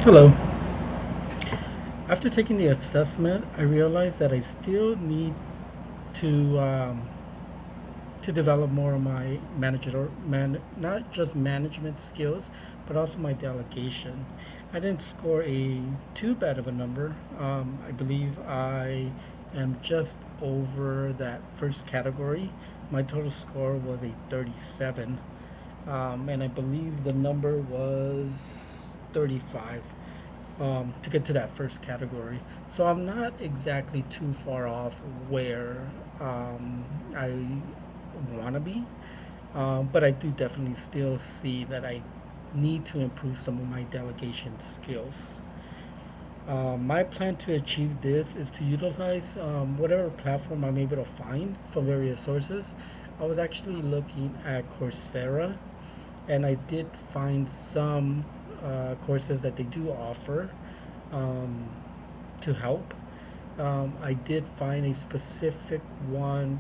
Hello. After taking the assessment, I realized that I still need to develop more of my not just management skills, but also my delegation. I didn't score a too bad of a number. I believe I am just over that first category. My total score was a 37, and I believe the number was 35 to get to that first category. So I'm not exactly too far off where I want to be, but I do definitely still see that I need to improve some of my delegation skills. My plan to achieve this is to utilize whatever platform I'm able to find from various sources. I was actually looking at Coursera, and I did find some courses that they do offer um, to help. I did find a specific one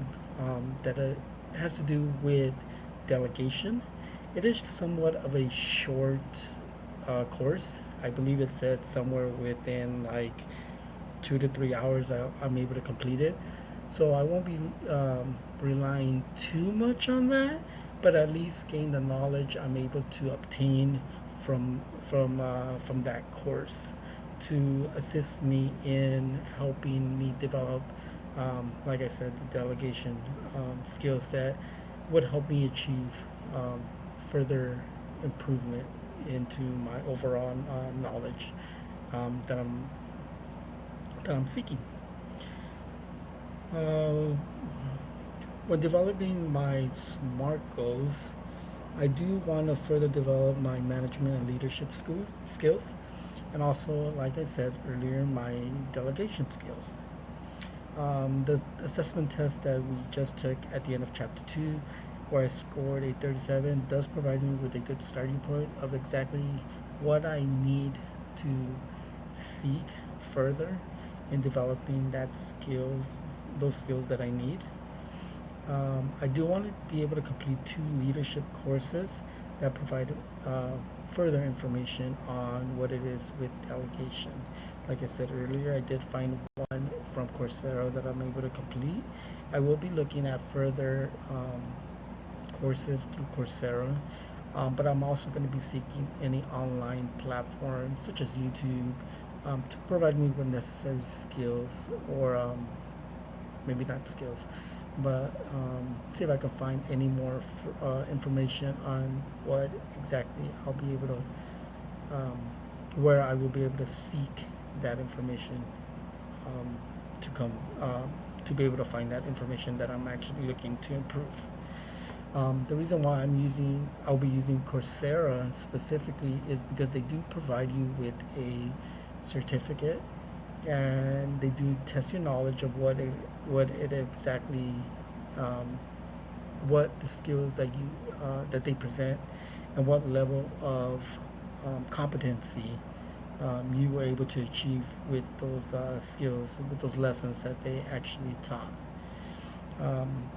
that has to do with delegation. It is somewhat of a short course. I believe it said somewhere within like 2 to 3 hours I'm able to complete it. So I won't be relying too much on that, but at least gain the knowledge I'm able to obtain from that course to assist me in helping me develop, like I said, the delegation skills that would help me achieve further improvement into my overall knowledge um, that I'm that I'm seeking. Uh, when developing my SMART goals, I do want to further develop my management and leadership skills, and also, like I said earlier, my delegation skills. The assessment test that we just took at the end of chapter 2, where I scored a 37, does provide me with a good starting point of exactly what I need to seek further in developing those skills that I need. I do want to be able to complete 2 leadership courses that provide uh, further information on what it is with delegation. Like I said earlier, I did find one from Coursera that I'm able to complete. I will be looking at further courses through Coursera, but I'm also going to be seeking any online platforms such as YouTube to provide me with necessary skills, or maybe not skills, but see if I can find any more information on what exactly I'll be able to, um, where I will be able to seek that information um, to come, to be able to find that information that I'm actually looking to improve. The reason why I'll be using Coursera specifically is because they do provide you with a certificate, and they do test your knowledge of what it exactly, um, what the skills that they present, and what level of competency you were able to achieve with those skills, with those lessons that they actually taught. Um,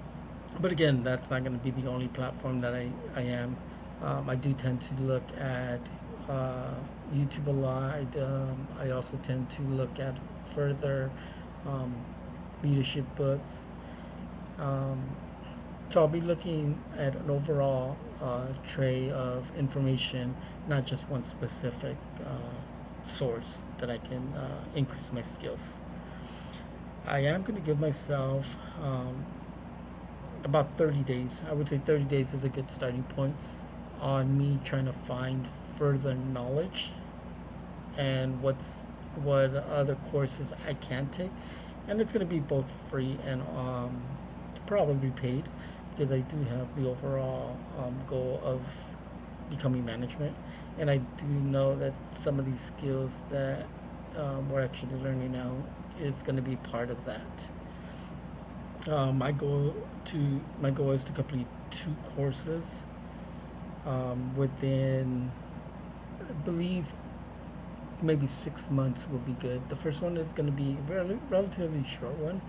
but again, that's not going to be the only platform that I am. I do tend to look at uh, YouTube a lot. I also tend to look at further um, leadership books. Um, so I'll be looking at an overall tray of information, not just one specific source that I can increase my skills. I am going to give myself about 30 days. I would say 30 days is a good starting point on me trying to find further knowledge and what other courses I can take, and it's going to be both free and probably paid, because I do have the overall goal of becoming management, and I do know that some of these skills that we're actually learning now is going to be part of that. My goal is to complete 2 courses within, I believe, maybe 6 months will be good. The first one is going to be a relatively short one,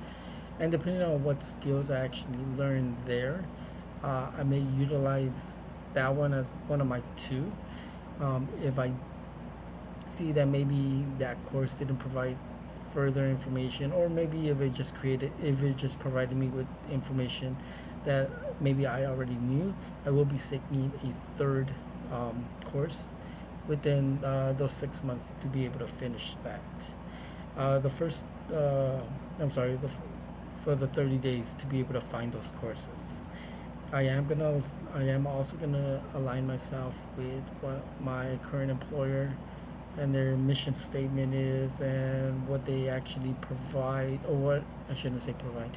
and depending on what skills I actually learn there, I may utilize that one as one of my 2. If I see that maybe that course didn't provide further information, or maybe if it just provided me with information that maybe I already knew, I will be seeking a third course within those 6 months to be able to finish that. The first, I'm sorry, for the 30 days to be able to find those courses. I am gonna, I am also gonna align myself with what my current employer and their mission statement is, and what they actually provide, or what I shouldn't say provide,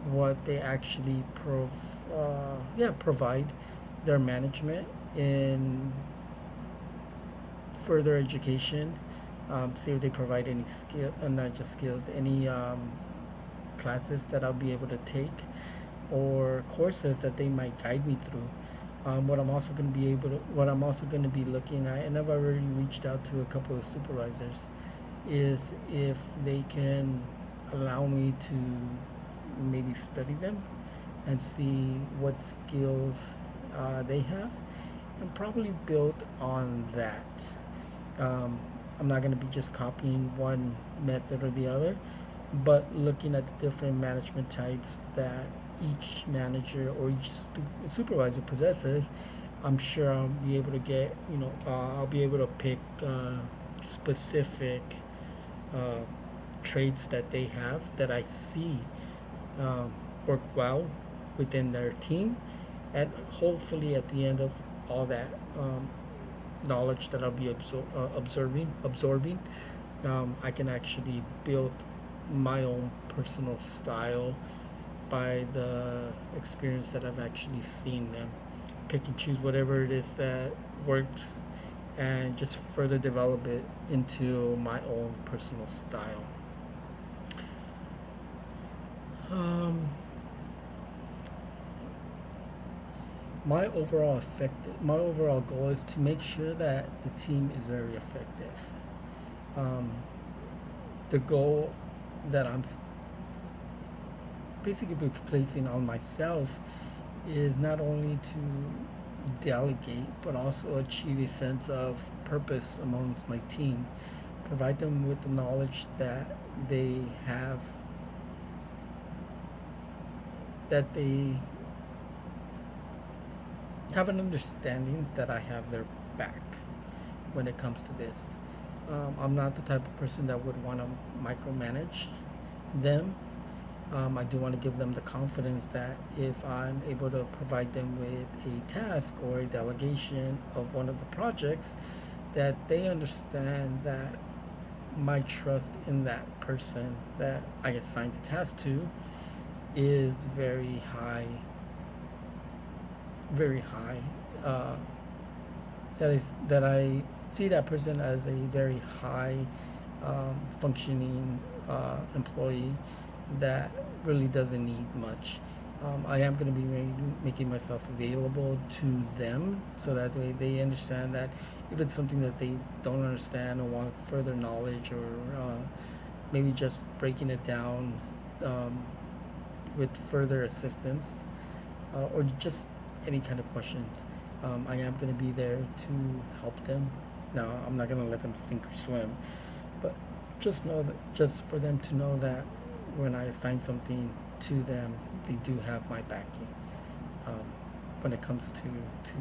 what they actually provide their management in further education. See if they provide any skill, not just skills, any classes that I'll be able to take, or courses that they might guide me through. What I'm also going to be looking at, and I've already reached out to a couple of supervisors, is if they can allow me to maybe study them and see what skills they have, and probably build on that. I'm not going to be just copying one method or the other, but looking at the different management types that each manager or each supervisor possesses. I'm sure I'll be able to get, I'll be able to pick specific uh, traits that they have that I see work well within their team, and hopefully at the end of all that knowledge that I'll be absorbing, I can actually build my own personal style by the experience that I've actually seen them. Pick and choose whatever it is that works, and just further develop it into my own personal style. Um, my overall goal is to make sure that the team is very effective. Um, the goal that I'm basically placing on myself is not only to delegate, but also achieve a sense of purpose amongst my team. Provide them with the knowledge that they have, that they have an understanding that I have their back when it comes to this. I'm not the type of person that would want to micromanage them. I do want to give them the confidence that if I'm able to provide them with a task or a delegation of one of the projects, that they understand that my trust in that person that I assigned the task to is very high, very high. That I see that person as a very high functioning employee that really doesn't need much. I am going to be making myself available to them, so that way they understand that if it's something that they don't understand or want further knowledge, or maybe just breaking it down um, with further assistance, or just any kind of questions, I am going to be there to help them. Now, I'm not going to let them sink or swim, but just for them to know that when I assign something to them, they do have my backing um, when it comes to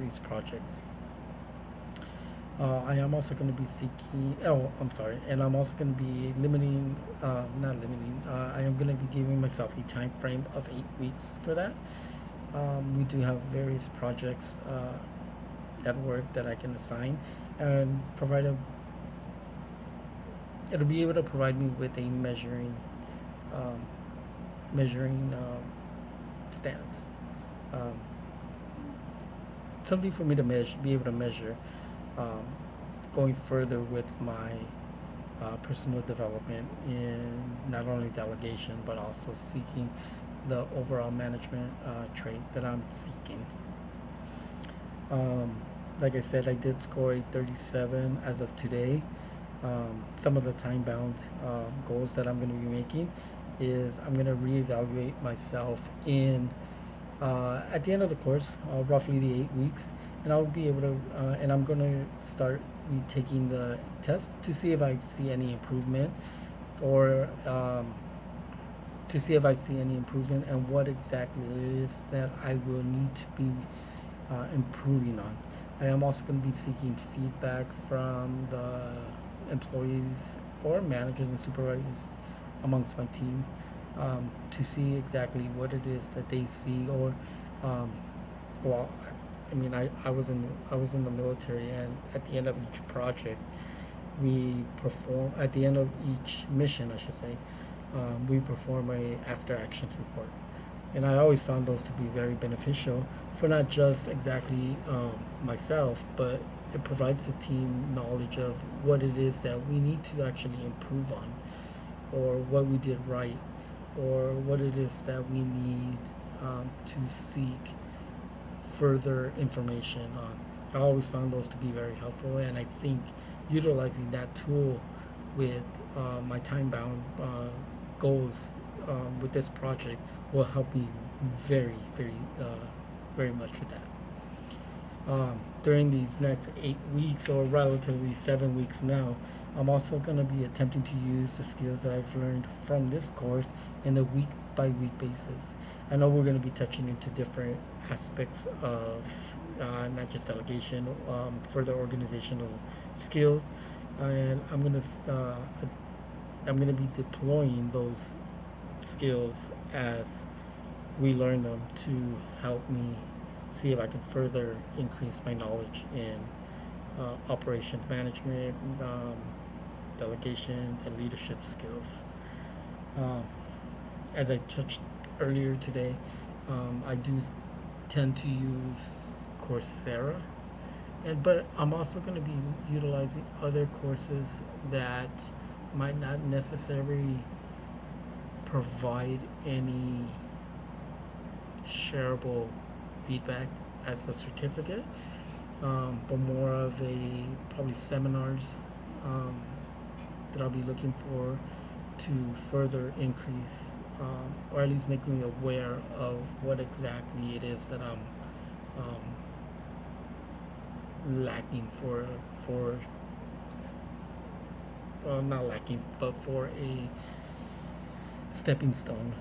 these projects. I am also going to be seeking. Oh, I'm sorry, and I'm also going to be limiting, not limiting. I am going to be giving myself a time frame of 8 weeks for that. We do have various projects at work that I can assign, and it'll be able to provide me with a um, measuring stance, um, something for me to be able to measure, um, going further with my personal development in not only delegation, but also seeking the overall management trait that I'm seeking. Um, like I said, I did score a 37 as of today. Some of the time bound goals that I'm going to be making is I'm going to reevaluate myself in at the end of the course, roughly the 8 weeks, and I'll be able to, and I'm going to start be taking the test to see if I see any improvement, or to see if I see any improvement and what exactly it is that I will need to be improving on. I am also going to be seeking feedback from the employees or managers and supervisors amongst my team, to see exactly what it is that they see, or um, well, I mean, I was in the military, and at the end of each project, we perform at the end of each mission, I should say, we perform a after actions report, and I always found those to be very beneficial for not just exactly myself, but it provides the team knowledge of what it is that we need to actually improve on, or what we did right, or what it is that we need to seek further information on. I always found those to be very helpful, and I think utilizing that tool with my time bound goals with this project will help me very, very much with that. During these next 8 weeks, or relatively 7 weeks now, I'm also going to be attempting to use the skills that I've learned from this course in a week by week basis. I know we're going to be touching into different aspects of not just delegation, further organizational skills, and I'm gonna be deploying those skills as we learn them to help me see if I can further increase my knowledge in operations management, delegation, and leadership skills. Um, as I touched earlier today, I do tend to use Coursera, and but I'm also going to be utilizing other courses that might not necessarily provide any shareable feedback as a certificate, but more of a probably seminars um, that I'll be looking for to further increase, or at least make me aware of what exactly it is that I'm lacking for not lacking, but for a stepping stone.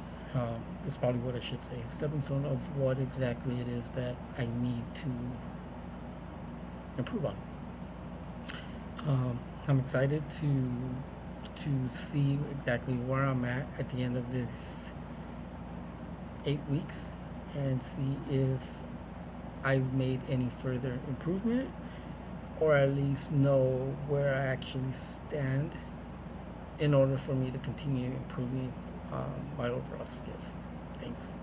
Is probably what I should say. Stepping stone of what exactly it is that I need to improve on. I'm excited to see exactly where I'm at the end of this 8 weeks, and see if I've made any further improvement, or at least know where I actually stand in order for me to continue improving my overall skills. Thanks.